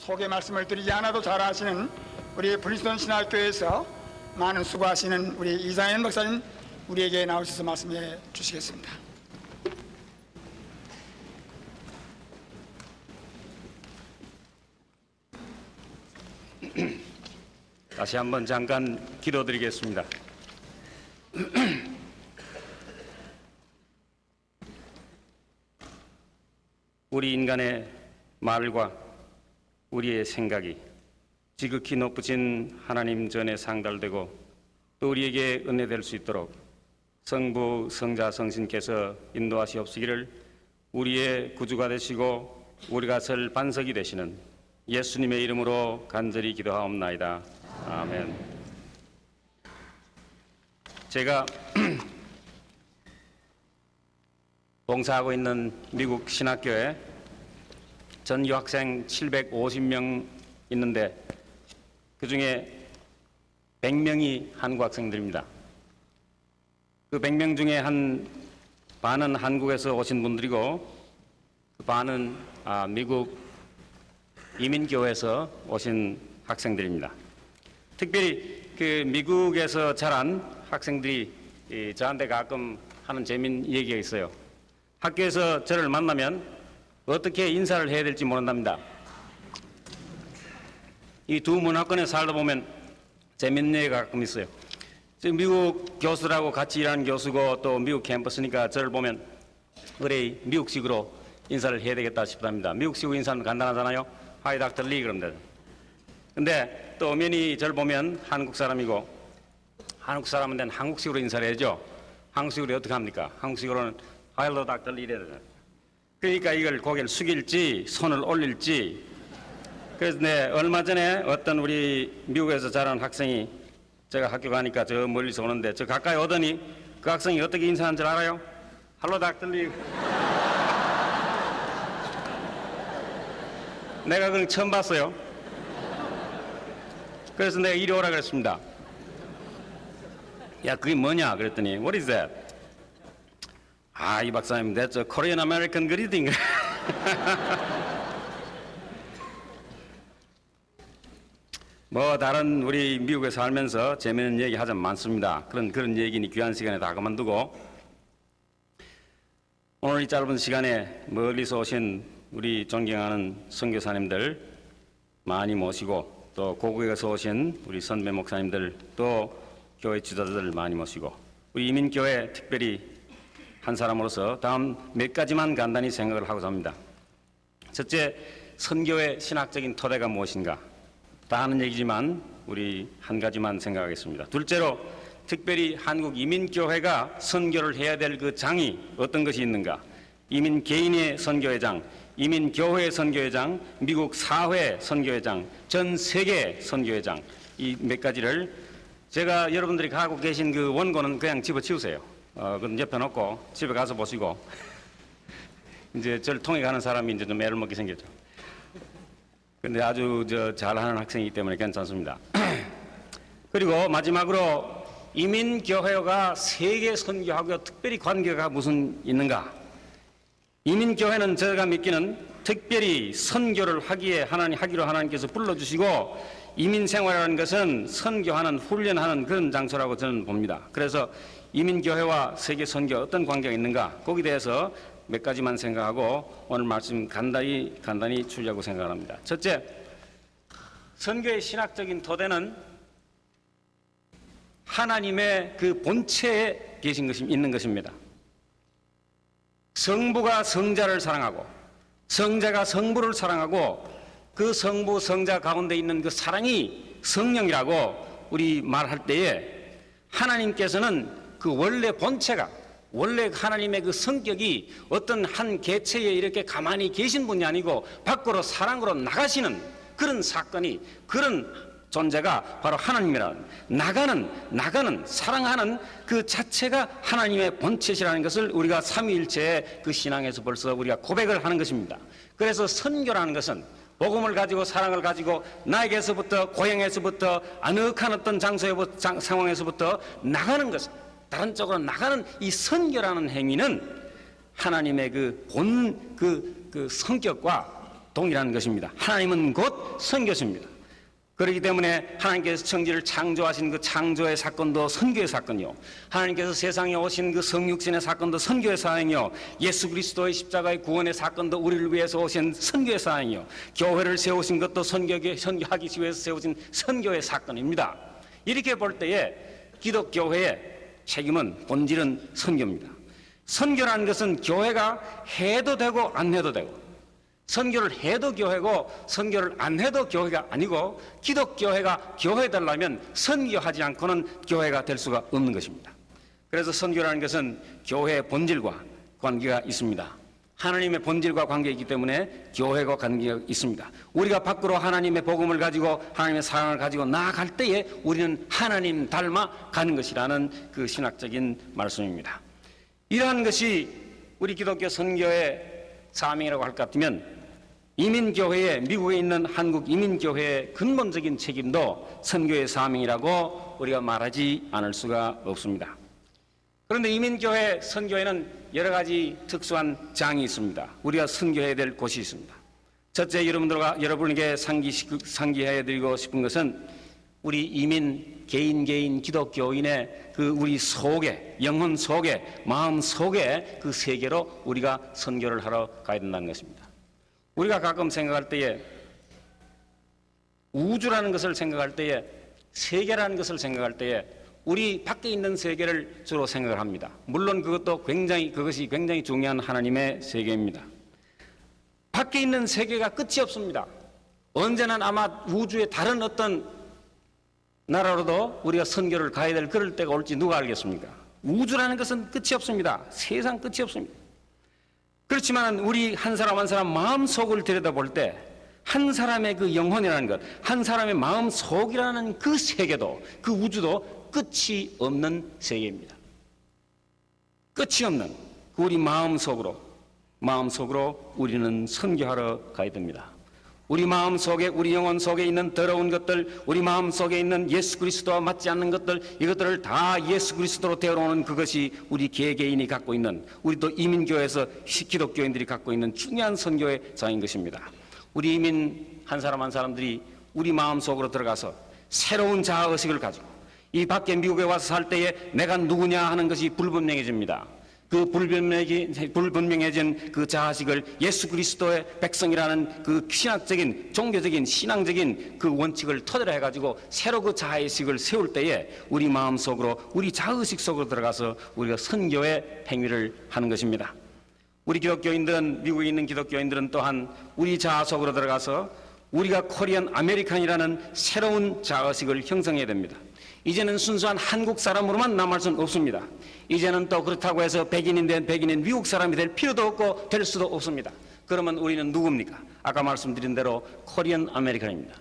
소개 말씀을 드리지 않아도 잘 아시는 우리 브리스톤 신학교에서 많은 수고하시는 우리 이상현 목사님 우리에게 나오셔서 말씀해 주시겠습니다. 다시 한번 잠깐 기도드리겠습니다. 우리 인간의 말과 우리의 생각이 지극히 높으신 하나님 전에 상달되고 또 우리에게 은혜될 수 있도록 성부, 성자, 성신께서 인도하시옵시기를 우리의 구주가 되시고 우리가 설 반석이 되시는 예수님의 이름으로 간절히 기도하옵나이다. 아멘. 제가 봉사하고 있는 미국 신학교에 전 유학생 750명 있는데 그 중에 100명이 한국 학생들입니다. 그 100명 중에 한 반은 한국에서 오신 분들이고 그 반은 미국 이민교회에서 오신 학생들입니다. 특별히 그 미국에서 자란 학생들이 저한테 가끔 하는 재미있는 얘기가 있어요. 학교에서 저를 만나면 어떻게 인사를 해야 될지 모른답니다. 이 두 문화권에 살다 보면 재밌는 얘기가 가끔 있어요. 지금 미국 교수라고 같이 일하는 교수고 또 미국 캠퍼스니까 저를 보면 그래 미국식으로 인사를 해야 되겠다 싶답니다. 미국식으로 인사는 간단하잖아요. 하이 닥터 리 그러면 되죠. 근데 또 엄연히 저를 보면 한국 사람이고 한국 사람은 한국식으로 인사를 해야죠. 한국식으로 어떻게 합니까? 한국식으로는 하일로 닥터 리 이래야 되잖아요. 그러니까 이걸 고개를 숙일지 손을 올릴지. 그래서 얼마 전에 어떤 우리 미국에서 자란 학생이 제가 학교 가니까 저 멀리서 오는데 저 가까이 오더니 그 학생이 어떻게 인사하는 줄 알아요? 할로 닥터 리. 내가 그걸 처음 봤어요. 그래서 내가 이리 오라 그랬습니다. 야 그게 뭐냐 그랬더니 What is that? 이 박사님 that's a Korean American greeting. 뭐 다른 우리 미국에 살면서 재미있는 얘기 하자면 많습니다. 그런 얘기니 귀한 시간에 다 그만두고 오늘 이 짧은 시간에 멀리서 오신 우리 존경하는 선교사님들 많이 모시고 또 고국에서 오신 우리 선배 목사님들 또 교회 지도자들 많이 모시고 우리 이민교회 특별히 한 사람으로서 다음 몇 가지만 간단히 생각을 하고자 합니다. 첫째, 선교의 신학적인 토대가 무엇인가? 다 하는 얘기지만 우리 한 가지만 생각하겠습니다. 둘째로 특별히 한국 이민교회가 선교를 해야 될 그 장이 어떤 것이 있는가? 이민 개인의 선교회 장, 이민교회의 선교회 장, 미국 사회 선교회 장, 전 세계 선교회 장, 이 몇 가지를 제가 여러분들이 가고 계신 그 원고는 그냥 집어치우세요. 그건 옆에 놓고 집에 가서 보시고 이제 저를 통해 가는 사람이 이제 좀 애를 먹게 생겼죠. 근데 아주 잘하는 학생이기 때문에 괜찮습니다. 그리고 마지막으로 이민교회가 세계 선교하고 특별히 관계가 무슨 있는가? 이민교회는 제가 믿기는 특별히 선교를 하기로 하나님께서 불러주시고 이민생활이라는 것은 선교하는 훈련하는 그런 장소라고 저는 봅니다. 그래서 이민교회와 세계 선교 어떤 관계가 있는가? 거기에 대해서 몇 가지만 생각하고 오늘 말씀 간단히 주려고 생각합니다. 첫째, 선교의 신학적인 토대는 하나님의 그 본체에 있는 것입니다. 성부가 성자를 사랑하고 성자가 성부를 사랑하고 그 성부 성자 가운데 있는 그 사랑이 성령이라고 우리 말할 때에 하나님께서는 그 원래 본체가 원래 하나님의 그 성격이 어떤 한 개체에 이렇게 가만히 계신 분이 아니고 밖으로 사랑으로 나가시는 그런 사건이 그런 존재가 바로 하나님이라는 나가는 사랑하는 그 자체가 하나님의 본체시라는 것을 우리가 삼위일체의 그 신앙에서 벌써 우리가 고백을 하는 것입니다. 그래서 선교라는 것은 복음을 가지고 사랑을 가지고 나에게서부터 고향에서부터 아늑한 어떤 상황에서부터 나가는 것, 다른 쪽으로 나가는 이 선교라는 행위는 하나님의 그 본 그 성격과 동일한 것입니다. 하나님은 곧 선교십니다. 그렇기 때문에 하나님께서 천지를 창조하신 그 창조의 사건도 선교의 사건이요, 하나님께서 세상에 오신 그 성육신의 사건도 선교의 사항이요, 예수 그리스도의 십자가의 구원의 사건도 우리를 위해서 오신 선교의 사항이요, 교회를 세우신 것도 선교하기 위해서 세우신 선교의 사건입니다. 이렇게 볼 때에 기독교회의 책임은, 본질은 선교입니다. 선교라는 것은 교회가 해도 되고 안 해도 되고, 선교를 해도 교회고 선교를 안 해도 교회가 아니고, 기독교회가 교회되려면 선교하지 않고는 교회가 될 수가 없는 것입니다. 그래서 선교라는 것은 교회의 본질과 관계가 있습니다. 하나님의 본질과 관계가 있기 때문에 교회와 관계가 있습니다. 우리가 밖으로 하나님의 복음을 가지고 하나님의 사랑을 가지고 나아갈 때에 우리는 하나님 닮아 가는 것이라는 그 신학적인 말씀입니다. 이러한 것이 우리 기독교 선교의 사명이라고 할 것 같으면, 이민교회에, 미국에 있는 한국 이민교회의 근본적인 책임도 선교의 사명이라고 우리가 말하지 않을 수가 없습니다. 그런데 이민교회, 선교회는 여러 가지 특수한 장이 있습니다. 우리가 선교해야 될 곳이 있습니다. 첫째, 여러분에게 상기해드리고 싶은 것은, 우리 이민 개인 기독교인의 그 우리 속에, 영혼 속에, 마음 속에 그 세계로 우리가 선교를 하러 가야 된다는 것입니다. 우리가 가끔 생각할 때에, 우주라는 것을 생각할 때에, 세계라는 것을 생각할 때에 우리 밖에 있는 세계를 주로 생각을 합니다. 물론 그것이 굉장히 중요한 하나님의 세계입니다. 밖에 있는 세계가 끝이 없습니다. 언제나 아마 우주의 다른 어떤 나라로도 우리가 선교를 가야 될 그럴 때가 올지 누가 알겠습니까? 우주라는 것은 끝이 없습니다. 세상 끝이 없습니다. 그렇지만 우리 한 사람 한 사람 마음속을 들여다볼 때, 한 사람의 그 영혼이라는 것, 한 사람의 마음속이라는 그 세계도, 그 우주도 끝이 없는 세계입니다. 끝이 없는 그 우리 마음속으로 우리는 선교하러 가야 됩니다. 우리 마음 속에, 우리 영혼 속에 있는 더러운 것들, 우리 마음 속에 있는 예수 그리스도와 맞지 않는 것들, 이것들을 다 예수 그리스도로 데려오는 그것이 우리 개개인이 갖고 있는, 우리 또 이민교회에서 기독교인들이 갖고 있는 중요한 선교의 장인 것입니다. 우리 이민 한 사람 한 사람들이 우리 마음 속으로 들어가서 새로운 자아의식을 가지고 이 밖에 미국에 와서 살 때에 내가 누구냐 하는 것이 불분명해집니다. 그 불분명해진 그 자아식을 예수 그리스도의 백성이라는 그 신학적인, 종교적인, 신앙적인 그 원칙을 토대로 해가지고 새로 그 자아의식을 세울 때에 우리 마음속으로, 우리 자아의식 속으로 들어가서 우리가 선교의 행위를 하는 것입니다. 우리 기독교인들은, 미국에 있는 기독교인들은 또한 우리 자아 속으로 들어가서 우리가 코리안 아메리칸이라는 새로운 자아의식을 형성해야 됩니다. 이제는 순수한 한국 사람으로만 남을 수는 없습니다. 이제는 또 그렇다고 해서 백인인 미국 사람이 될 필요도 없고 될 수도 없습니다. 그러면 우리는 누굽니까? 아까 말씀드린 대로 코리안 아메리칸입니다.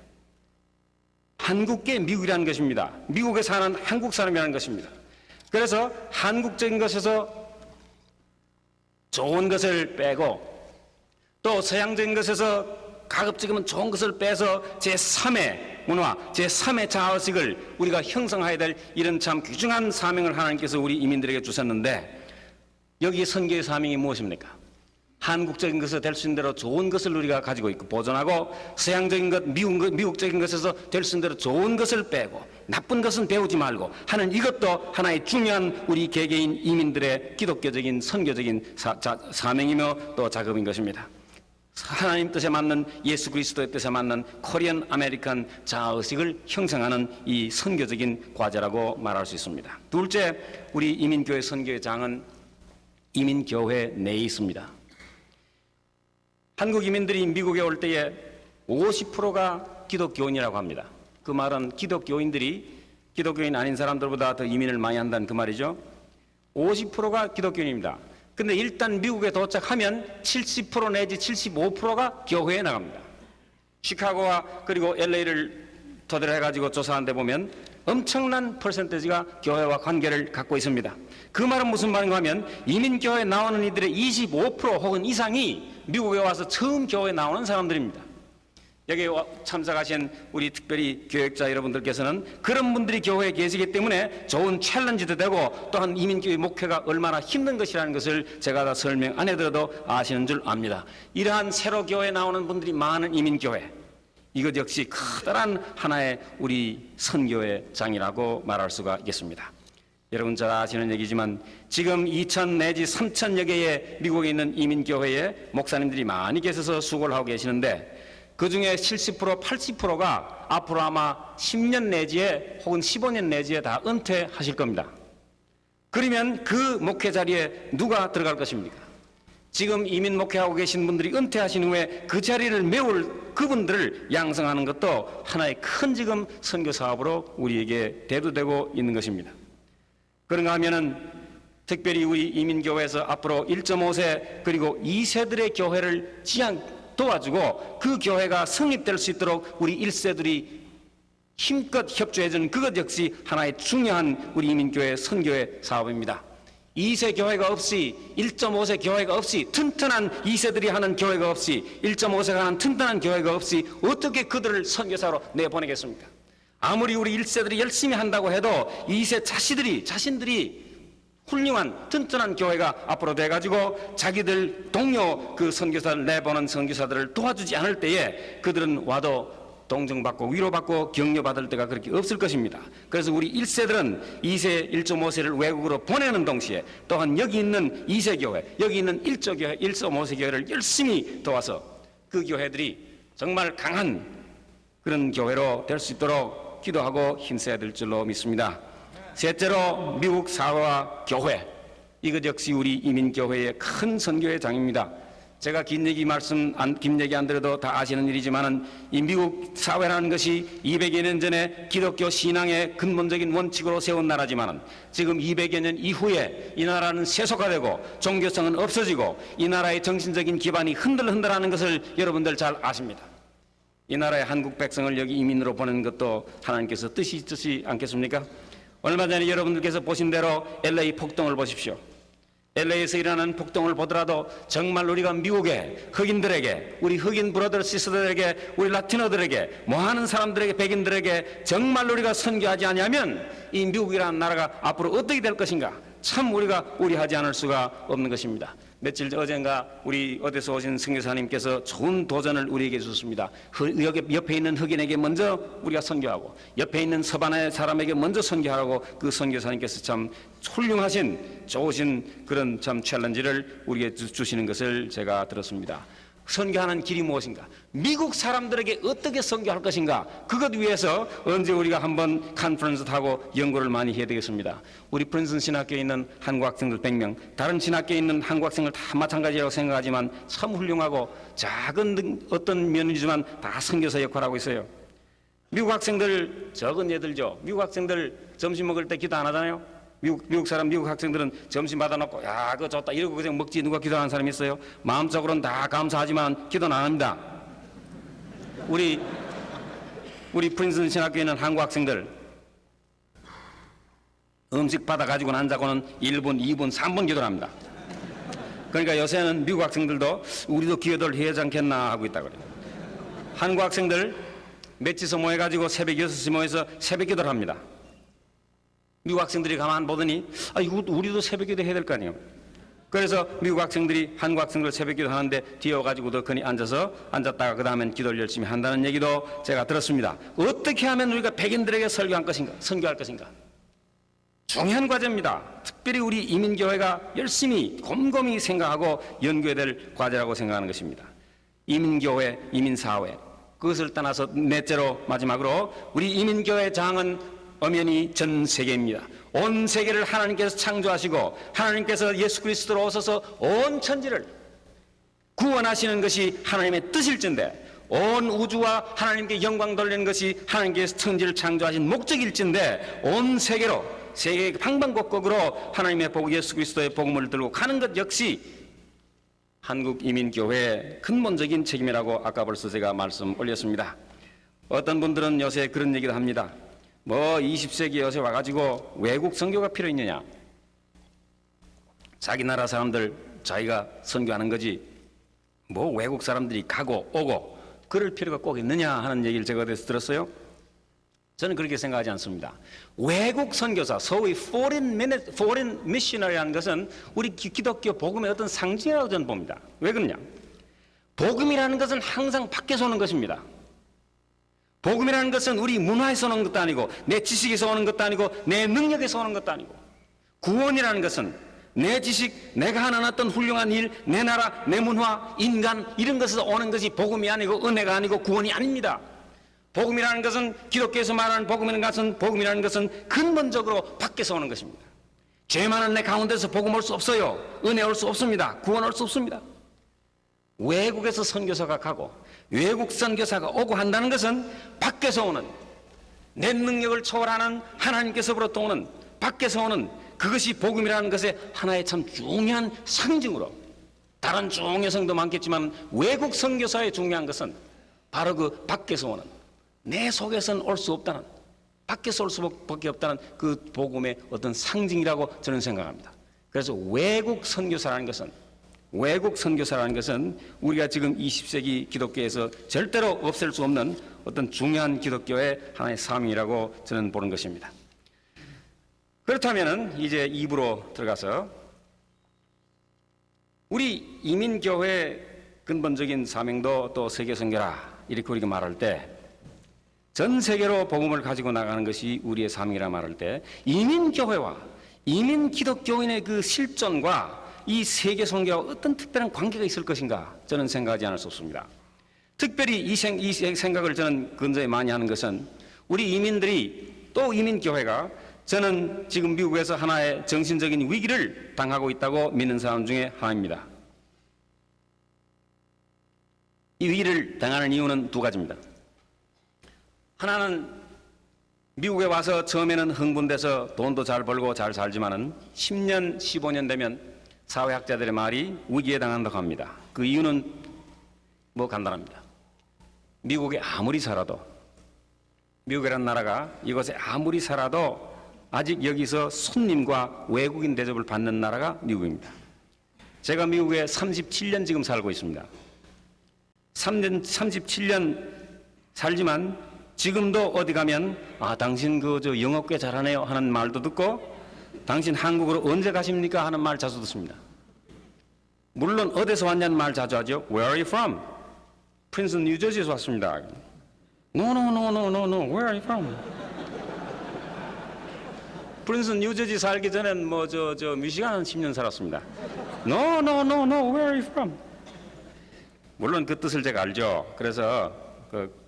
한국계 미국이라는 것입니다. 미국에 사는 한국 사람이라는 것입니다. 그래서 한국적인 것에서 좋은 것을 빼고, 또 서양적인 것에서 가급적이면 좋은 것을 빼서 제3의 문화, 제3의 자아의식을 우리가 형성해야 될 이런 참 귀중한 사명을 하나님께서 우리 이민들에게 주셨는데, 여기 선교의 사명이 무엇입니까? 한국적인 것에서 될 수 있는 대로 좋은 것을 우리가 가지고 있고 보존하고, 서양적인 것, 미국적인 것에서 될 수 있는 대로 좋은 것을 빼고 나쁜 것은 배우지 말고 하는, 이것도 하나의 중요한 우리 개개인 이민들의 기독교적인 선교적인 사명이며 또 작업인 것입니다. 하나님 뜻에 맞는, 예수 그리스도의 뜻에 맞는 코리안 아메리칸 자아의식을 형성하는 이 선교적인 과제라고 말할 수 있습니다. 둘째, 우리 이민교회 선교의 장은 이민교회 내에 있습니다. 한국 이민들이 미국에 올 때에 50%가 기독교인이라고 합니다. 그 말은 기독교인들이 기독교인 아닌 사람들보다 더 이민을 많이 한다는 그 말이죠. 50%가 기독교인입니다. 근데 일단 미국에 도착하면 70% 내지 75%가 교회에 나갑니다. 시카고와 그리고 LA를 토대로 해가지고 조사한 데 보면 엄청난 퍼센테이지가 교회와 관계를 갖고 있습니다. 그 말은 무슨 말인가 하면, 이민교회에 나오는 이들의 25% 혹은 이상이 미국에 와서 처음 교회에 나오는 사람들입니다. 여기 참석하신 우리 특별히 교역자 여러분들께서는 그런 분들이 교회에 계시기 때문에 좋은 챌린지도 되고 또한 이민교회 목회가 얼마나 힘든 것이라는 것을 제가 다 설명 안 해드려도 아시는 줄 압니다. 이러한 새로 교회에 나오는 분들이 많은 이민교회, 이것 역시 커다란 하나의 우리 선교의 장이라고 말할 수가 있겠습니다. 여러분 잘 아시는 얘기지만 지금 2,000 내지 3,000여 개의 미국에 있는 이민교회에 목사님들이 많이 계셔서 수고를 하고 계시는데 그 중에 70%, 80%가 앞으로 아마 10년 내지에 혹은 15년 내지에 다 은퇴하실 겁니다. 그러면 그 목회 자리에 누가 들어갈 것입니까? 지금 이민 목회하고 계신 분들이 은퇴하신 후에 그 자리를 메울 그분들을 양성하는 것도 하나의 큰 지금 선교 사업으로 우리에게 대두되고 있는 것입니다. 그런가 하면은 특별히 우리 이민교회에서 앞으로 1.5세 그리고 2세들의 교회를 도와주고 그 교회가 성립될 수 있도록 우리 1세들이 힘껏 협조해주는 그것 역시 하나의 중요한 우리 이민교회 선교의 사업입니다. 2세 교회가 없이 1.5세 교회가 없이 튼튼한 2세들이 하는 교회가 없이 1.5세가 하는 튼튼한 교회가 없이 어떻게 그들을 선교사로 내보내겠습니까? 아무리 우리 1세들이 열심히 한다고 해도 2세 자신들이 훌륭한 튼튼한 교회가 앞으로 돼가지고 자기들 동료 그 선교사를 내보는 선교사들을 도와주지 않을 때에 그들은 와도 동정받고 위로받고 격려받을 때가 그렇게 없을 것입니다. 그래서 우리 1세들은 2세, 1.5세를 외국으로 보내는 동시에 또한 여기 있는 2세 교회, 여기 있는 1.5세 교회를 열심히 도와서 그 교회들이 정말 강한 그런 교회로 될 수 있도록 기도하고 힘써야 될 줄로 믿습니다. 셋째로 미국 사회와 교회, 이것 역시 우리 이민교회의 큰 선교의 장입니다. 제가 긴 얘기 안 드려도 다 아시는 일이지만은 이 미국 사회라는 것이 200여 년 전에 기독교 신앙의 근본적인 원칙으로 세운 나라지만은 지금 200여 년 이후에 이 나라는 세속화되고 종교성은 없어지고 이 나라의 정신적인 기반이 흔들흔들하는 것을 여러분들 잘 아십니다. 이 나라의 한국 백성을 여기 이민으로 보내는 것도 하나님께서 뜻이 있지 않겠습니까? 얼마 전에 여러분들께서 보신 대로 LA 폭동을 보십시오. LA에서 일어나는 폭동을 보더라도 정말 우리가 미국의 흑인들에게, 우리 흑인 브러더 시스터들에게, 우리 라티노들에게, 뭐하는 사람들에게, 백인들에게 정말 우리가 선교하지 않으면 이 미국이라는 나라가 앞으로 어떻게 될 것인가, 참 우리가 우려하지 않을 수가 없는 것입니다. 며칠 어젠가 우리 어디서 오신 선교사님께서 좋은 도전을 우리에게 주셨습니다. 여기 옆에 있는 흑인에게 먼저 우리가 선교하고 옆에 있는 서반의 사람에게 먼저 선교하라고 그 선교사님께서 참 훌륭하신 좋으신 그런 참 챌린지를 우리에게 주시는 것을 제가 들었습니다. 선교하는 길이 무엇인가? 미국 사람들에게 어떻게 선교할 것인가? 그것 위해서 언제 우리가 한번 컨퍼런스 하고 연구를 많이 해야 되겠습니다. 우리 프린스턴 신학교에 있는 한국 학생들 100명, 다른 신학교에 있는 한국 학생들 다 마찬가지라고 생각하지만 참 훌륭하고 작은 어떤 면이지만 다 선교사 역할을 하고 있어요. 미국 학생들 적은 애들죠. 미국 학생들 점심 먹을 때 기도 안 하잖아요. 미국 학생들은 점심 받아놓고 야 그거 좋다 이러고 그냥 먹지. 누가 기도하는 사람이 있어요? 마음속으로는 다 감사하지만 기도는 안 합니다. 우리 프린스턴 신학교에 있는 한국 학생들 음식 받아가지고 앉아고는 1분, 2분, 3분 기도를 합니다. 그러니까 요새는 미국 학생들도 우리도 기도를 해야 하지 않겠나 하고 있다고 그래요. 한국 학생들 몇지서 모여가지고 새벽 6시 모여서 새벽 기도를 합니다. 미국 학생들이 가만 보더니 우리도 새벽 기도 해야 될 거 아니에요. 그래서 미국 학생들이 한국 학생들 새벽 기도 하는데 뒤에 와가지고 덕하니 앉았다가 그 다음엔 기도를 열심히 한다는 얘기도 제가 들었습니다. 어떻게 하면 우리가 백인들에게 선교할 것인가? 중요한 과제입니다. 특별히 우리 이민교회가 열심히 곰곰이 생각하고 연구해야 될 과제라고 생각하는 것입니다. 이민교회, 이민사회, 그것을 떠나서 넷째로 마지막으로 우리 이민교회 장은 엄연히 전 세계입니다. 온 세계를 하나님께서 창조하시고 하나님께서 예수 그리스도로 오셔서 온 천지를 구원하시는 것이 하나님의 뜻일진데, 온 우주와 하나님께 영광 돌리는 것이 하나님께서 천지를 창조하신 목적일진데, 온 세계로 세계 방방곡곡으로 하나님의 복, 예수 그리스도의 복음을 들고 가는 것 역시 한국 이민교회의 근본적인 책임이라고 아까 벌써 제가 말씀 올렸습니다. 어떤 분들은 요새 그런 얘기도 합니다. 20세기 요새 와가지고 외국 선교가 필요 있느냐? 자기 나라 사람들 자기가 선교하는 거지 외국 사람들이 가고 오고 그럴 필요가 꼭 있느냐 하는 얘기를 제가 어디서 들었어요. 저는 그렇게 생각하지 않습니다. 외국 선교사, 소위 foreign missionary라는 것은 우리 기독교 복음의 어떤 상징이라고 저는 봅니다. 왜 그러냐? 복음이라는 것은 항상 밖에서 오는 것입니다. 복음이라는 것은 우리 문화에서 오는 것도 아니고 내 지식에서 오는 것도 아니고 내 능력에서 오는 것도 아니고, 구원이라는 것은 내 지식, 내가 하는 어떤 훌륭한 일, 내 나라, 내 문화, 인간 이런 것에서 오는 것이 복음이 아니고 은혜가 아니고 구원이 아닙니다. 복음이라는 것은, 기독교에서 말하는 복음이라는 것은 근본적으로 밖에서 오는 것입니다. 죄 많은 내 가운데서 복음 올 수 없어요. 은혜 올 수 없습니다. 구원 올 수 없습니다. 외국에서 선교사가 가고 외국 선교사가 오고 한다는 것은 밖에서 오는, 내 능력을 초월하는 하나님께서부터 오는, 밖에서 오는 그것이 복음이라는 것의 하나의 참 중요한 상징으로, 다른 중요한 성도 많겠지만 외국 선교사의 중요한 것은 바로 그 밖에서 오는, 내 속에서는 올 수 없다는, 밖에서 올 수밖에 없다는 그 복음의 어떤 상징이라고 저는 생각합니다. 그래서 외국 선교사라는 것은 우리가 지금 20세기 기독교에서 절대로 없앨 수 없는 어떤 중요한 기독교의 하나의 사명이라고 저는 보는 것입니다. 그렇다면 이제 2부로 들어가서 우리 이민교회의 근본적인 사명도 또 세계선교라 이렇게 우리가 말할 때, 전 세계로 복음을 가지고 나가는 것이 우리의 사명이라 말할 때, 이민교회와 이민 기독교인의 그 실존과 이 세계선교와 어떤 특별한 관계가 있을 것인가 저는 생각하지 않을 수 없습니다. 특별히 이 생각을 저는 근저히 많이 하는 것은 우리 이민들이, 또 이민교회가 저는 지금 미국에서 하나의 정신적인 위기를 당하고 있다고 믿는 사람 중에 하나입니다. 이 위기를 당하는 이유는 두 가지입니다. 하나는 미국에 와서 처음에는 흥분돼서 돈도 잘 벌고 잘 살지만은 10년, 15년 되면 사회학자들의 말이 위기에 당한다고 합니다. 그 이유는 뭐 간단합니다. 미국에 아무리 살아도, 미국이라는 나라가 이곳에 아무리 살아도 아직 여기서 손님과 외국인 대접을 받는 나라가 미국입니다. 제가 미국에 37년 지금 살고 있습니다. 37년 살지만 지금도 어디 가면 당신 저 영어 꽤 잘하네요 하는 말도 듣고, 당신 한국으로 언제 가십니까 하는 말 자주 듣습니다. 물론 어디서 왔냐는 말 자주 하죠. Where are you from? 프린스턴 뉴저지에서 왔습니다. No, where are you from? 프린스턴 뉴저지 살기 전엔 미시간 10년 살았습니다. No, where are you from? 물론 그 뜻을 제가 알죠. 그래서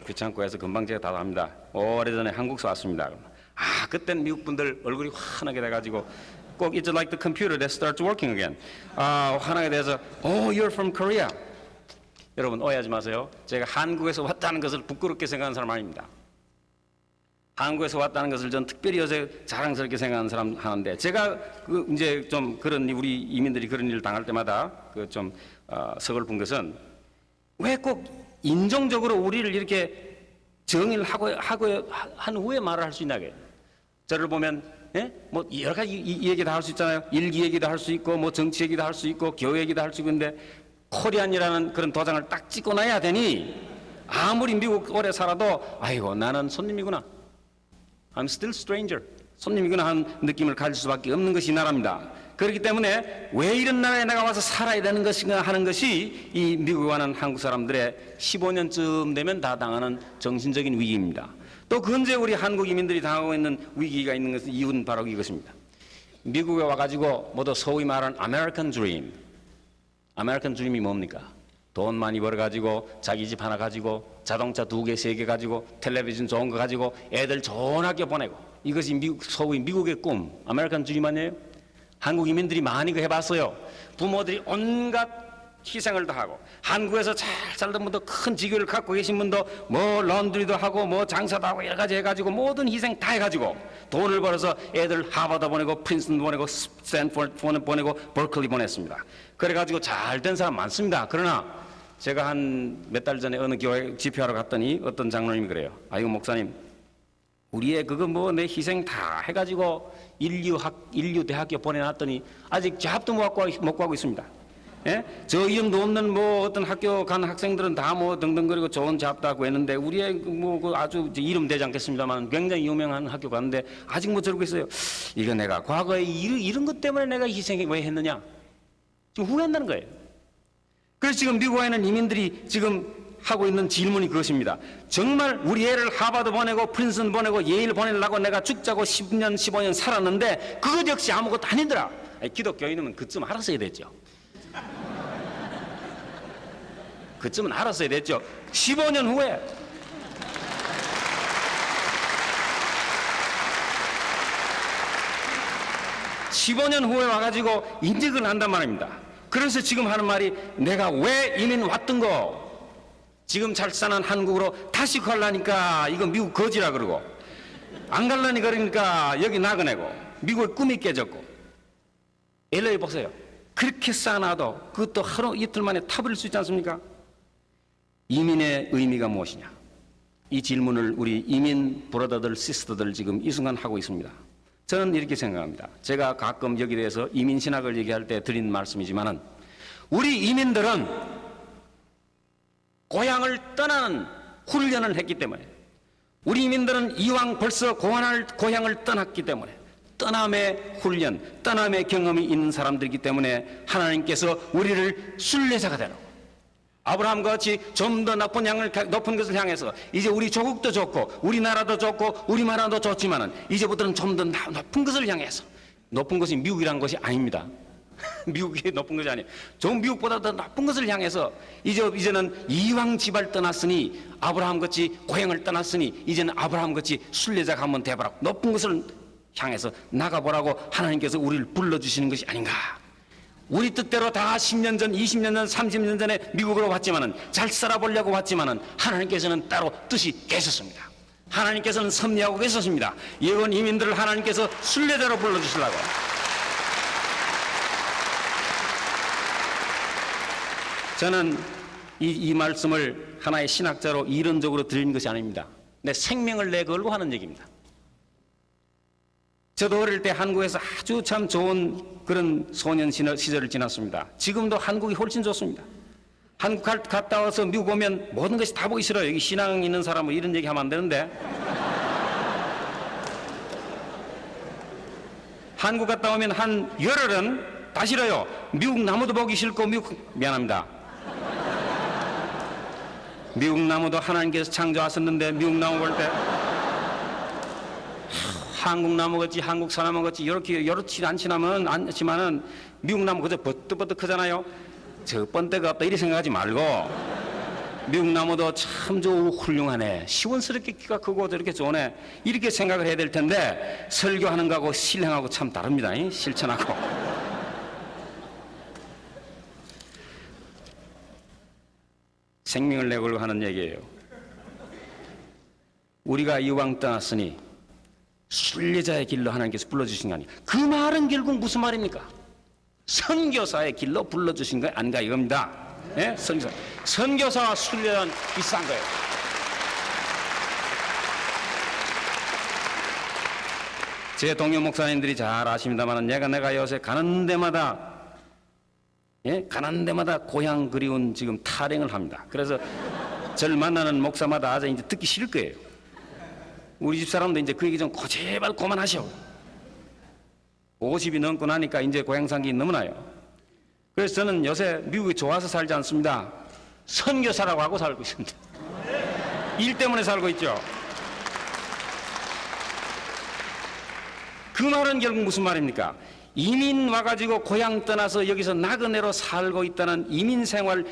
귀찮고 해서 금방 제가 답합니다. 오래전에 한국에서 왔습니다. 그땐 미국 분들 얼굴이 환하게 돼가지고 꼭 It's like the computer that starts working again. 환하게 돼서 you're from Korea. 여러분 오해하지 마세요. 제가 한국에서 왔다는 것을 부끄럽게 생각하는 사람 아닙니다. 한국에서 왔다는 것을 전 특별히 요새 자랑스럽게 생각하는 사람 하는데, 제가 이제 좀 그런, 우리 이민들이 그런 일을 당할 때마다 좀 서글픈 것은, 왜 꼭 인종적으로 우리를 이렇게 정의를 하고 한 후에 말을 할 수 있나게? 저를 보면 뭐 여러 가지 얘기 다 할 수 있잖아요. 일기 얘기도 할 수 있고, 뭐 정치 얘기도 할 수 있고, 교회 얘기도 할 수 있고, 근데 코리안이라는 그런 도장을 딱 찍고 나야 되니, 아무리 미국 오래 살아도 아이고 나는 손님이구나, I'm still stranger, 손님이구나 하는 느낌을 가질 수밖에 없는 것이 이 나라입니다. 그렇기 때문에 왜 이런 나라에 내가 와서 살아야 되는 것인가 하는 것이 이 미국에 와는 한국 사람들의 15년쯤 되면 다 당하는 정신적인 위기입니다. 또 현재 우리 한국 이민들이 당하고 있는 위기가 있는 것은 이유는 바로 이것입니다. 미국에 와가지고 모두 소위 말하는 American Dream. American Dream이 뭡니까? 돈 많이 벌어가지고 자기 집 하나 가지고 자동차 2개, 3개 가지고 텔레비전 좋은 거 가지고 애들 좋은 학교 보내고, 이것이 소위 미국의 꿈, American Dream 아니에요? 한국 이민들이 많이 해봤어요. 부모들이 온갖 희생을 다 하고, 한국에서 잘 살던 분도, 큰 직위를 갖고 계신 분도 뭐 런드리도 하고 뭐 장사도 하고 여러 가지 해가지고 모든 희생 다 해가지고 돈을 벌어서 애들 하버드 보내고 프린스턴 보내고 스탠포드 보내고 버클리 보냈습니다. 그래가지고 잘 된 사람 많습니다. 그러나 제가 한 몇 달 전에 어느 교회 집회하러 갔더니 어떤 장로님이 그래요. 아이고 목사님, 우리의 그거 뭐 내 희생 다 해가지고 인류 대학교 보내놨더니 아직 잡도 못 구하고 있습니다. 예? 저 이름도 없는 뭐 어떤 학교 간 학생들은 다 뭐 등등거리고 좋은 잡다고 했는데 우리의 뭐 아주 이름 되지 않겠습니다만 굉장히 유명한 학교 갔는데 아직 뭐 저러고 있어요. 이거 내가 과거에 이런 것 때문에 내가 희생을 왜 했느냐? 지금 후회한다는 거예요. 그래서 지금 미국에 있는 이민들이 지금 하고 있는 질문이 그것입니다. 정말 우리 애를 하버드 보내고 프린스턴 보내고 예일 보내려고 내가 죽자고 10년 15년 살았는데 그것 역시 아무것도 아니더라. 기독교인은 그쯤 알았어야 됐죠. 그쯤은 알았어야 됐죠. 15년 후에 와가지고 인직을 한단 말입니다. 그래서 지금 하는 말이 내가 왜 이민 왔던 거 지금 잘 사는 한국으로 다시 가려니까 이거 미국 거지라 그러고 안 갈라니 그러니까 여기 나그네고 미국의 꿈이 깨졌고 LA 보세요. 그렇게 쌓아놔도 그것도 하루 이틀 만에 타버릴 수 있지 않습니까? 이민의 의미가 무엇이냐? 이 질문을 우리 이민 브라더들, 시스터들 지금 이 순간 하고 있습니다. 저는 이렇게 생각합니다. 제가 가끔 여기 대해서 이민 신학을 얘기할 때 드린 말씀이지만은 우리 이민들은 고향을 떠나는 훈련을 했기 때문에 우리 이민들은 이왕 벌써 고향을 떠났기 때문에 떠남의 훈련, 떠남의 경험이 있는 사람들이기 때문에 하나님께서 우리를 순례자가 되라고 아브라함과 같이 좀 더 높은 것을 향해서 이제 우리 조국도 좋고 우리나라도 좋고 우리나라도 좋지만은 이제부터는 좀 더 높은 것을 향해서 높은 것이 미국이란 것이 아닙니다. 미국이 높은 것이 아니에요. 좀 미국보다 더 높은 것을 향해서 이제는 이왕 집을 떠났으니 아브라함같이 고향을 떠났으니 이제는 아브라함같이 순례자가 한번 돼보라고 높은 것을 향해서 나가보라고 하나님께서 우리를 불러주시는 것이 아닌가. 우리 뜻대로 다 10년 전, 20년 전, 30년 전에 미국으로 왔지만은 잘 살아보려고 왔지만은 하나님께서는 따로 뜻이 계셨습니다. 하나님께서는 섭리하고 계셨습니다. 예언 이민들을 하나님께서 순례자로 불러주시려고. 저는 이 말씀을 하나의 신학자로 이론적으로 드리는 것이 아닙니다. 내 생명을 내걸고 하는 얘기입니다. 저도 어릴 때 한국에서 아주 참 좋은 그런 소년 시절을 지났습니다. 지금도 한국이 훨씬 좋습니다. 한국 갔다 와서 미국 오면 모든 것이 다 보기 싫어요. 여기 신앙 있는 사람 뭐 이런 얘기 하면 안 되는데. 한국 갔다 오면 한 열흘은 다 싫어요. 미국 나무도 보기 싫고 미안합니다. 미국 나무도 하나님께서 창조하셨는데 미국 나무 볼 때 한국 나무 같이 한국 사람 같이 이렇지 않지만은 미국 나무 그저 버뜩버뜩 크잖아요. 저 번데가 없다 이렇게 생각하지 말고 미국 나무도 참 훌륭하네. 시원스럽게 키가 크고 저렇게 좋네. 이렇게 생각을 해야 될 텐데 설교하는 거하고 실행하고 참 다릅니다. 실천하고. 생명을 내걸고 하는 얘기예요. 우리가 이왕 떠났으니 순례자의 길로 하나님께서 불러주신 거 아니에요. 그 말은 결국 무슨 말입니까? 선교사의 길로 불러주신 거 아닌가 이겁니다. 예? 선교사와 순례자는 비싼 거예요. 제 동료 목사님들이 잘 아십니다만 내가 요새 가는 데마다 고향 그리운 지금 탈행을 합니다. 그래서 저를 만나는 목사마다 아주 이제 듣기 싫을 거예요. 우리 집 사람도 이제 그 얘기 좀 제발 그만하셔. 50이 넘고 나니까 이제 고향 산기 너무나요. 그래서 저는 요새 미국에 좋아서 살지 않습니다. 선교사라고 하고 살고 있습니다. 일 때문에 살고 있죠. 그 말은 결국 무슨 말입니까? 이민 와가지고 고향 떠나서 여기서 나그네로 살고 있다는 이민 생활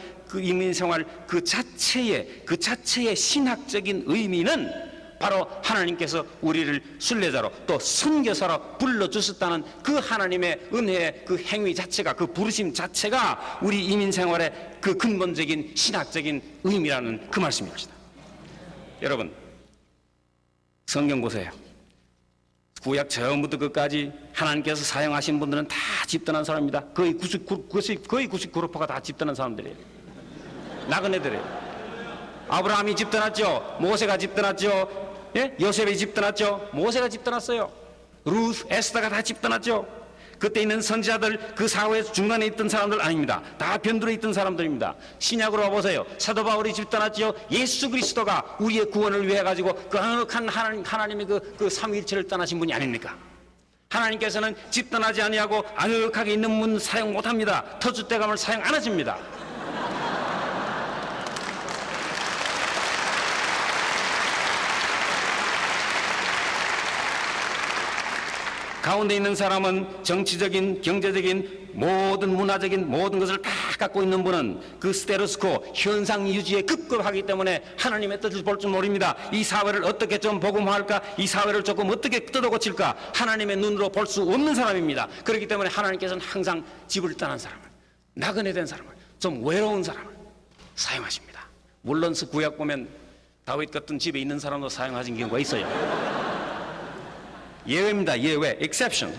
그 자체의 신학적인 의미는 바로 하나님께서 우리를 순례자로 또 선교사로 불러주셨다는 그 하나님의 은혜의 그 행위 자체가 그 부르심 자체가 우리 이민 생활의 그 근본적인 신학적인 의미라는 그 말씀입니다. 여러분 성경 보세요. 구약 처음부터 끝까지 하나님께서 사용하신 분들은 다 집 떠난 사람입니다. 거의 99%가 다 집 떠난 사람들이에요. 나그네들이에요. 아브라함이 집 떠났죠. 모세가 집 떠났죠. 예? 요셉이 집 떠났죠. 모세가 집 떠났어요. 루스, 에스더가 다 집 떠났죠. 그때 있는 선지자들 그 사회 중간에 있던 사람들 아닙니다. 다 변두에 있던 사람들입니다. 신약으로 와보세요. 사도 바울이 집단하지요. 예수 그리스도가 우리의 구원을 위해 가지고 그 강력한 하나님의 그 삼위일체를 떠나신 분이 아닙니까? 하나님께서는 집단하지 아니하고 아늑하게 있는 문 사용 못합니다. 터줏대감을 사용 안 하십니다. 가운데 있는 사람은 정치적인, 경제적인, 모든 문화적인 모든 것을 다 갖고 있는 분은 그 스테루스코 현상 유지에 급급하기 때문에 하나님의 뜻을 볼 줄 모릅니다. 이 사회를 어떻게 좀 복음화할까? 이 사회를 조금 어떻게 뜯어고칠까? 하나님의 눈으로 볼 수 없는 사람입니다. 그렇기 때문에 하나님께서는 항상 집을 떠난 사람을, 나그네 된 사람을, 좀 외로운 사람을 사용하십니다. 물론 구약 보면 다윗 같은 집에 있는 사람도 사용하신 경우가 있어요. 예외입니다. 예외, exception.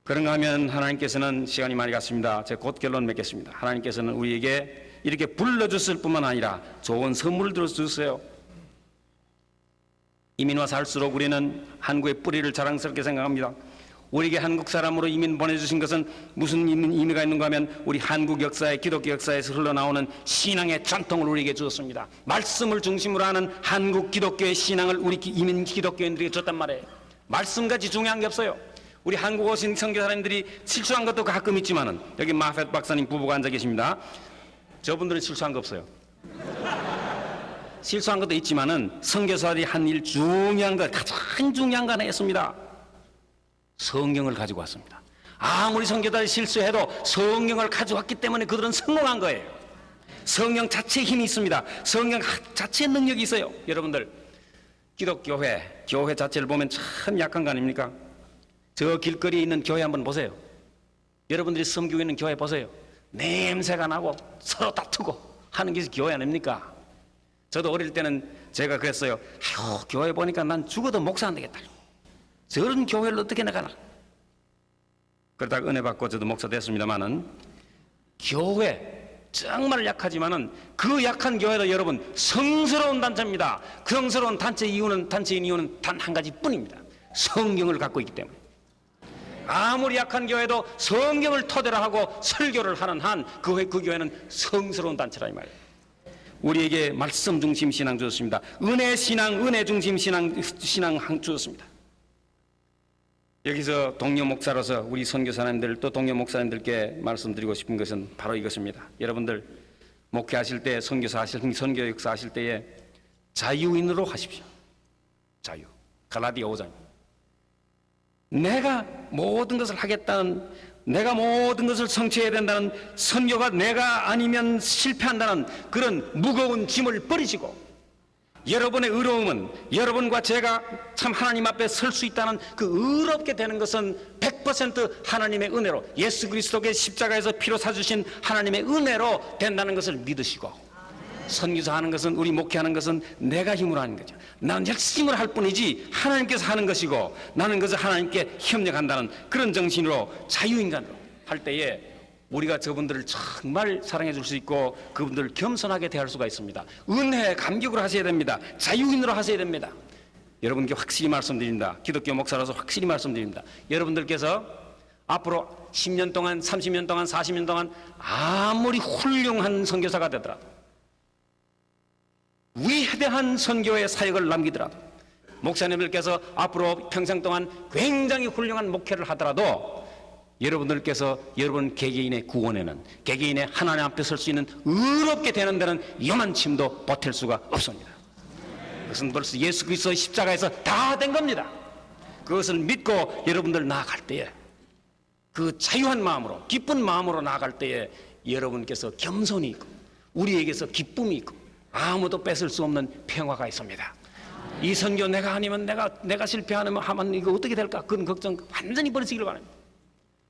그런가 하면 하나님께서는 시간이 많이 갔습니다. 제가 곧 결론 맺겠습니다. 하나님께서는 우리에게 이렇게 불러줬을 뿐만 아니라 좋은 선물을 들어주셨어요. 이민 와서 살수록 우리는 한국의 뿌리를 자랑스럽게 생각합니다. 우리에게 한국 사람으로 이민 보내주신 것은 무슨 의미가 있는가 하면 우리 한국 역사에, 기독교 역사에서 흘러나오는 신앙의 전통을 우리에게 주었습니다. 말씀을 중심으로 하는 한국 기독교의 신앙을 우리 이민 기독교인들에게 줬단 말이에요. 말씀같이 중요한 게 없어요. 우리 한국 오신 선교사님들이 실수한 것도 가끔 있지만은, 여기 마펫 박사님 부부가 앉아 계십니다. 저분들은 실수한 거 없어요. 실수한 것도 있지만은 선교사들이 한 일 중요한 것, 가장 중요한 거 하나 했습니다. 성경을 가지고 왔습니다. 아무리 선교사들이 실수해도 성경을 가져왔기 때문에 그들은 성공한 거예요. 성경 자체에 힘이 있습니다. 성경 자체에 능력이 있어요. 여러분들, 기독교회, 교회 자체를 보면 참 약한 거 아닙니까? 저 길거리에 있는 교회 한번 보세요. 여러분들이 섬기고 있는 교회 보세요. 냄새가 나고 서로 다투고 하는 게 교회 아닙니까? 저도 어릴 때는 제가 그랬어요. 아유, 교회 보니까 난 죽어도 목사 안 되겠다. 저런 교회를 어떻게 나가나. 그러다가 은혜 받고 저도 목사 됐습니다마는, 교회 정말 약하지만은 그 약한 교회도 여러분 성스러운 단체입니다. 그 성스러운 단체인 이유는 단 한 가지뿐입니다. 성경을 갖고 있기 때문에. 아무리 약한 교회도 성경을 토대로 하고 설교를 하는 한 그 교회는 성스러운 단체라 이 말이에요. 우리에게 말씀 중심 신앙 주었습니다. 은혜 신앙, 은혜 중심 신앙 주었습니다. 여기서 동료 목사로서 우리 선교사님들 또 동료 목사님들께 말씀드리고 싶은 것은 바로 이것입니다. 여러분들 목회하실 때, 선교 역사 하실 때에 자유인으로 하십시오. 자유. 갈라디아 5장. 내가 모든 것을 하겠다는, 내가 모든 것을 성취해야 된다는, 선교가 내가 아니면 실패한다는 그런 무거운 짐을 버리시고, 여러분의 의로움은, 여러분과 제가 참 하나님 앞에 설 수 있다는 그 의롭게 되는 것은 100% 하나님의 은혜로, 예수 그리스도의 십자가에서 피로 사주신 하나님의 은혜로 된다는 것을 믿으시고, 선교사 하는 것은, 우리 목회하는 것은 내가 힘으로 하는 거죠. 나는 열심히 할 뿐이지 하나님께서 하는 것이고, 나는 그래서 하나님께 협력한다는 그런 정신으로 자유인간으로 할 때에 우리가 저분들을 정말 사랑해 줄 수 있고 그분들을 겸손하게 대할 수가 있습니다. 은혜, 감격으로 하셔야 됩니다. 자유인으로 하셔야 됩니다. 여러분께 확실히 말씀드립니다. 기독교 목사로서 확실히 말씀드립니다. 여러분들께서 앞으로 10년 동안, 30년 동안, 40년 동안 아무리 훌륭한 선교사가 되더라도, 위대한 선교의 사역을 남기더라도, 목사님들께서 앞으로 평생 동안 굉장히 훌륭한 목회를 하더라도, 여러분들께서 여러분 개개인의 구원에는, 개개인의 하나님 앞에 설 수 있는 의롭게 되는 데는 요만침도 보탤 수가 없습니다. 그것은 벌써 예수 그리스도의 십자가에서 다 된 겁니다. 그것을 믿고 여러분들 나아갈 때에, 그 자유한 마음으로, 기쁜 마음으로 나아갈 때에 여러분께서 겸손이 있고 우리에게서 기쁨이 있고 아무도 뺏을 수 없는 평화가 있습니다. 이 선교 내가 아니면 내가 실패하면 이거 어떻게 될까? 그런 걱정 완전히 버리시기를 바랍니다.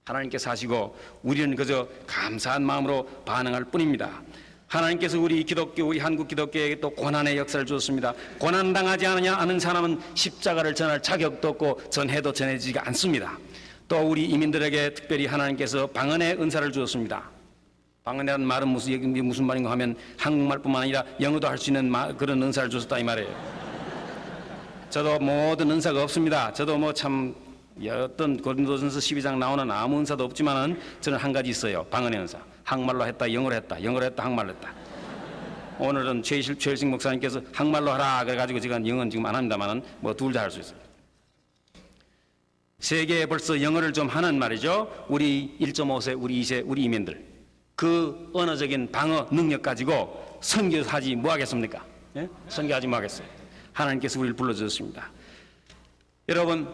하나님께서 하시고 우리는 그저 감사한 마음으로 반응할 뿐입니다. 하나님께서 우리 기독교, 우리 한국 기독교에게 또 고난의 역사를 주었습니다. 고난당하지 않은 사람은 십자가를 전할 자격도 없고 전해도 전해지지가 않습니다. 또 우리 이민들에게 특별히 하나님께서 방언의 은사를 주었습니다. 방언이라는 말은 무슨 말인가 하면 한국말뿐만 아니라 영어도 할 수 있는 그런 은사를 주셨다 이 말이에요. 저도 모든 은사가 없습니다. 저도 뭐 참 어떤 고린도전서 12장 나오는 아무 은사도 없지만은 저는 한 가지 있어요. 방언의 은사. 한말로 했다, 영어로 했다, 영어로 했다, 한말로 했다. 오늘은 최일식 목사님께서 한말로 하라 그래가지고 지금 영어는 지금 안 합니다만은 뭐 둘 다 할 수 있어요. 세계에 벌써 영어를 좀 하는 말이죠. 우리 1.5세, 우리 2세, 우리 이민들 그 언어적인 방어 능력 가지고 선교하지 뭐 하겠습니까? 예? 선교하지 뭐 하겠어요? 하나님께서 우리를 불러주셨습니다. 여러분,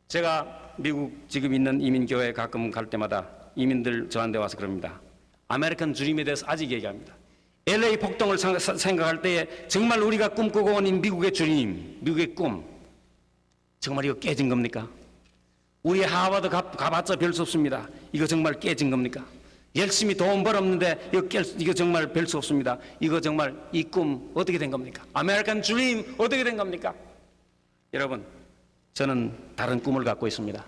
제가 미국 지금 있는 이민교회에 가끔 갈 때마다 이민들 저한테 와서 그럽니다. 아메리칸 드림에 대해서 아직 얘기합니다. LA 폭동을 생각할 때에 정말 우리가 꿈꾸고 온 이 미국의 주님, 미국의 꿈 정말 이거 깨진 겁니까? 우리 하버드 가봤자 별 수 없습니다. 이거 정말 깨진 겁니까? 열심히 돈 벌었는데 이거 정말 별 수 없습니다. 이거 정말 이 꿈 어떻게 된 겁니까? 아메리칸 드림 어떻게 된 겁니까? 여러분, 저는 다른 꿈을 갖고 있습니다.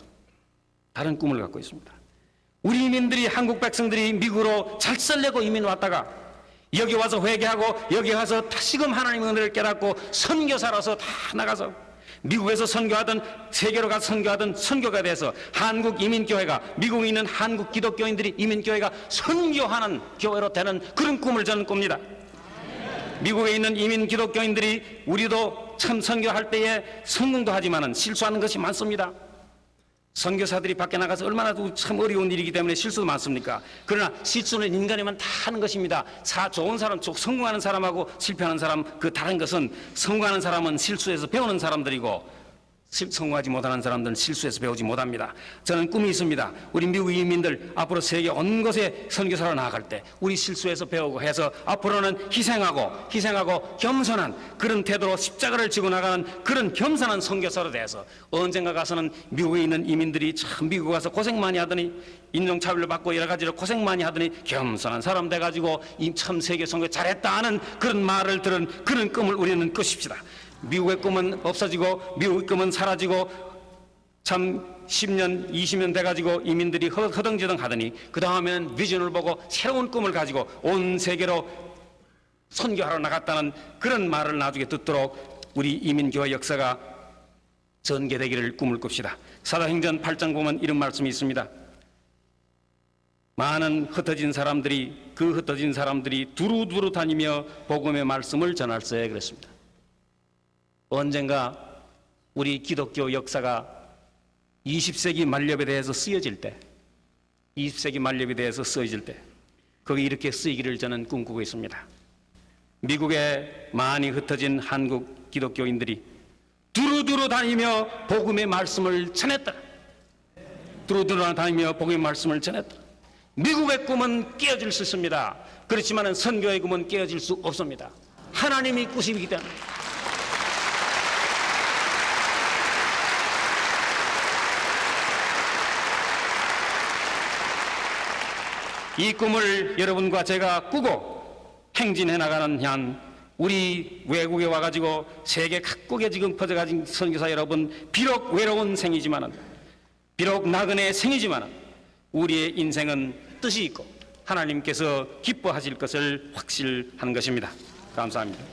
다른 꿈을 갖고 있습니다. 우리 이민들이, 한국 백성들이 미국으로 잘 살려고 이민 왔다가 여기 와서 회개하고 여기 와서 다시금 하나님의 은혜를 깨닫고 선교사로서 다 나가서 미국에서 선교하든 세계로 가서 선교하든 선교가 돼서 한국 이민교회가, 미국에 있는 한국 기독교인들이 이민교회가 선교하는 교회로 되는 그런 꿈을 저는 꿉니다. 미국에 있는 이민 기독교인들이 우리도 참 선교할 때에 성공도 하지만은 실수하는 것이 많습니다. 선교사들이 밖에 나가서 얼마나 참 어려운 일이기 때문에 실수도 많습니까? 그러나 실수는 인간이면 다 하는 것입니다. 좋은 사람, 성공하는 사람하고 실패하는 사람, 그 다른 것은 성공하는 사람은 실수해서 배우는 사람들이고 성공하지 못하는 사람들은 실수해서 배우지 못합니다. 저는 꿈이 있습니다. 우리 미국 이민들 앞으로 세계 온 곳에 선교사로 나아갈 때 우리 실수해서 배우고 해서 앞으로는 희생하고 겸손한 그런 태도로 십자가를 지고 나가는 그런 겸손한 선교사로 돼서 언젠가 가서는 미국에 있는 이민들이 참 미국 가서 고생 많이 하더니 인종차별을 받고 여러 가지로 고생 많이 하더니 겸손한 사람 돼가지고 참 세계 선교 잘했다 하는 그런 말을 들은 그런 꿈을 우리는 꾸십시다. 미국의 꿈은 없어지고 미국의 꿈은 사라지고 참 10년, 20년 돼가지고 이민들이 허덩지덩 하더니 그 다음에는 비전을 보고 새로운 꿈을 가지고 온 세계로 선교하러 나갔다는 그런 말을 나중에 듣도록 우리 이민교회 역사가 전개되기를 꿈을 꿉시다. 사도행전 8장 보면 이런 말씀이 있습니다. 많은 흩어진 사람들이 두루두루 다니며 복음의 말씀을 전할세 그랬습니다. 언젠가 우리 기독교 역사가 20세기 만렙에 대해서 쓰여질 때, 20세기 만렙에 대해서 쓰여질 때 거기 이렇게 쓰이기를 저는 꿈꾸고 있습니다. 미국에 많이 흩어진 한국 기독교인들이 두루두루 다니며 복음의 말씀을 전했다. 두루두루 다니며 복음의 말씀을 전했다. 미국의 꿈은 깨어질 수 있습니다. 그렇지만 선교의 꿈은 깨어질 수 없습니다. 하나님이 꾸시기 때문에. 이 꿈을 여러분과 제가 꾸고 행진해 나가는 한 우리 외국에 와가지고 세계 각국에 지금 퍼져가진 선교사 여러분, 비록 외로운 생이지만은, 비록 나그네 생이지만은 우리의 인생은 뜻이 있고 하나님께서 기뻐하실 것을 확실한 것입니다. 감사합니다.